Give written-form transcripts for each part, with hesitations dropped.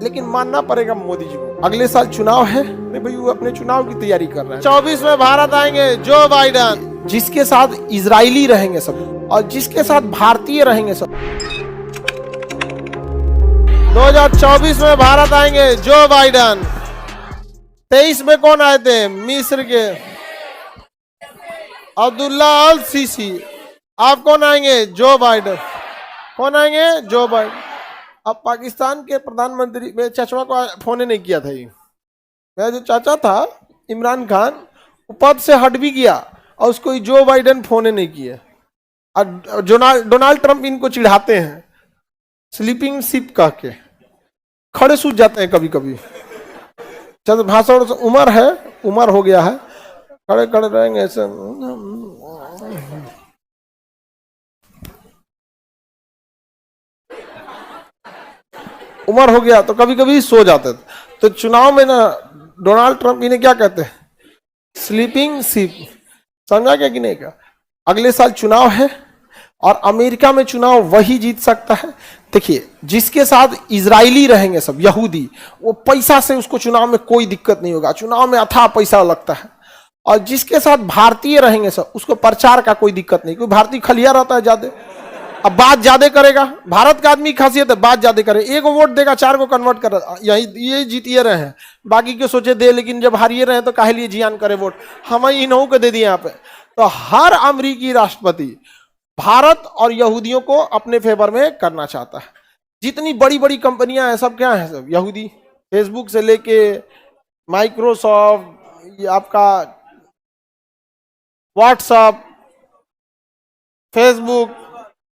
लेकिन मानना पड़ेगा मोदी जी को। अगले साल चुनाव है, अरे भाई वो अपने चुनाव की तैयारी कर रहे हैं। 24 में भारत आएंगे जो बाइडन, जिसके साथ इजरायली रहेंगे सब और जिसके साथ भारतीय रहेंगे सब। 2024 में भारत आएंगे जो बाइडन। 23 में कौन आए थे? मिस्र के अब्दुल्ला अल सीसी। आप कौन आएंगे? जो बाइडन। कौन आएंगे? जो बाइडन। अब पाकिस्तान के प्रधानमंत्री, मेरे चाचा को फोन नहीं किया था ये, मेरा जो चाचा था इमरान खान, वो पद से हट भी गया और उसको जो बाइडन फोन नहीं किया। और डोनाल्ड ट्रंप इनको चिढ़ाते हैं स्लीपिंग शिप कह के, खड़े सूझ जाते हैं कभी कभी। चल भाषण उम्र है, उम्र हो गया है, खड़े खड़े रहेंगे ऐसे। उम्र हो गया तो कभी कभी सो जाते थे। तो चुनाव में ना डोनाल्ड ट्रंप इन्हें क्या कहते हैं? Sleeping ship. समझा क्या कि नहीं? क्या अगले साल चुनाव है और अमेरिका में चुनाव वही जीत सकता है। देखिए, जिसके साथ इजरायली रहेंगे सब यहूदी, वो पैसा से उसको चुनाव में कोई दिक्कत नहीं होगा, चुनाव में अथाह पैसा लगता है। और जिसके साथ भारतीय रहेंगे सब, उसको प्रचार का कोई दिक्कत नहीं, क्योंकि भारतीय खलिया रहता है ज्यादा, अब बात ज्यादा करेगा। भारत का आदमी खासियत है बात ज्यादा करे, एक वोट देगा 4 को कन्वर्ट कर, यही ये जीतिए रहे हैं, बाकी के सोचे दे, लेकिन जब हारिए रहे तो काहे लिए जियान करे वोट, हम इन्हों को दे दिए यहाँ पे। तो हर अमेरिकी राष्ट्रपति भारत और यहूदियों को अपने फेवर में करना चाहता है। जितनी बड़ी बड़ी कंपनियां हैं सब क्या है? सब यहूदी। फेसबुक से लेके माइक्रोसॉफ्ट, आपका WhatsApp, Facebook,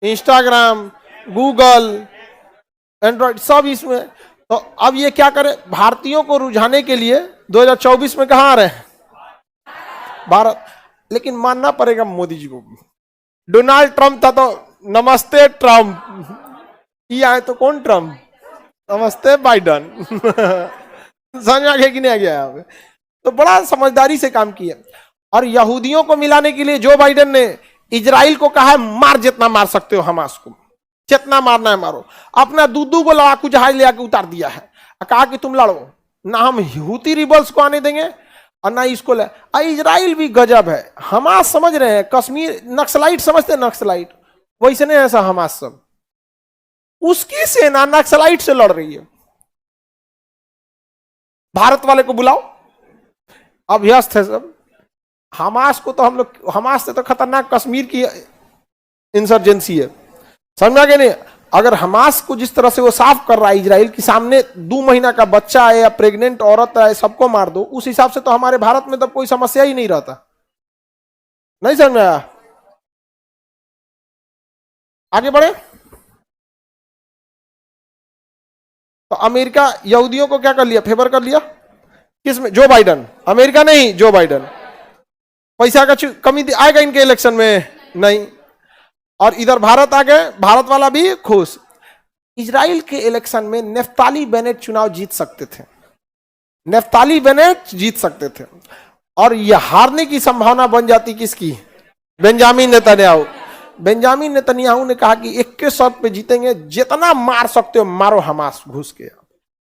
Instagram, Google, Android, सब इसमें। तो अब ये क्या करे? भारतीयों को रुझाने के लिए 2024 में कहां आ रहे हैं? भारत। लेकिन मानना पड़ेगा मोदी जी को। डोनाल्ड ट्रंप था तो नमस्ते ट्रंप, ये आए तो कौन ट्रंप? नमस्ते बाइडन। समझ आ गया कि नहीं आ गया? यहाँ पे तो बड़ा समझदारी से काम किया। और यहूदियों को मिलाने के लिए जो बाइडन ने इजराइल को कहा है मार जितना मार सकते हो हमास को, जितना मारना है मारो। अपना दूधू को लड़ाकू जहाज ले आके उतार दिया है, कहा कि तुम लड़ो ना, हम हूती रिबल्स को आने देंगे और ना इसको ले। इजराइल भी गजब है। हमास समझ रहे हैं, कश्मीर नक्सलाइट समझते हैं, नक्सलाइट वैसे नहीं, ऐसा हमास सब, उसकी सेना नक्सलाइट से लड़ रही है। भारत वाले को बुलाओ, अभ्यस्त है सब। हमास को तो हम लोग, हमास से तो खतरनाक कश्मीर की इंसर्जेंसी है। समझा कि नहीं? अगर हमास को जिस तरह से वो साफ कर रहा है इजराइल के सामने, 2 महीना का बच्चा है या प्रेग्नेंट औरत है सबको मार दो, उस हिसाब से तो हमारे भारत में तब कोई समस्या ही नहीं रहता। नहीं समझ में आया? आगे बढ़े। तो अमेरिका यहूदियों को क्या कर लिया? फेवर कर लिया। किसमें? जो बाइडन। अमेरिका नहीं, जो बाइडन। पैसा का कमी आएगा इनके इलेक्शन में? नहीं। और इधर भारत आ गए, भारत वाला भी खुश। इजराइल के इलेक्शन में नेफ्ताली बेनेट चुनाव जीत सकते थे, नेफ्ताली बेनेट जीत सकते थे, और यह हारने की संभावना बन जाती किसकी? Benjamin Netanyahu. बेंजामिन नेतन्याहू ने कहा कि 21 शर्त पे जीतेंगे, जितना मार सकते हो मारो हमास घुस के।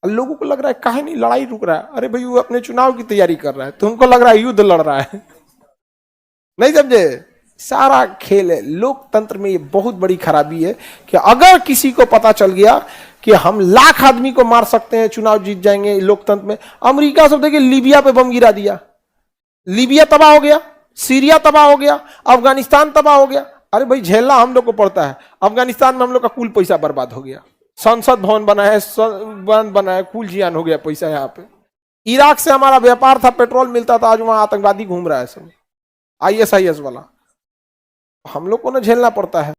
लोगों को लग रहा है काहे नहीं लड़ाई रुक रहा है? अरे भाई वो अपने चुनाव की तैयारी कर रहा है, तुमको लग रहा है युद्ध लड़ रहा है। नहीं समझे? सारा खेल है। लोकतंत्र में ये बहुत बड़ी खराबी है कि अगर किसी को पता चल गया कि हम लाख आदमी को मार सकते हैं, चुनाव जीत जाएंगे लोकतंत्र में। अमेरिका सब देखिए, लीबिया पे बम गिरा दिया, लीबिया तबाह हो गया, सीरिया तबाह हो गया, अफगानिस्तान तबाह हो गया। अरे भाई झेलना हम लोग को पड़ता है। अफगानिस्तान में हम लोग का कुल पैसा बर्बाद हो गया, संसद भवन बना है, बना है, कुल जियान हो गया पैसा यहाँ पे। इराक से हमारा व्यापार था, पेट्रोल मिलता था, आज वहां आतंकवादी घूम रहा है सब, ISIS वाला। हम लोग को ना झेलना पड़ता है।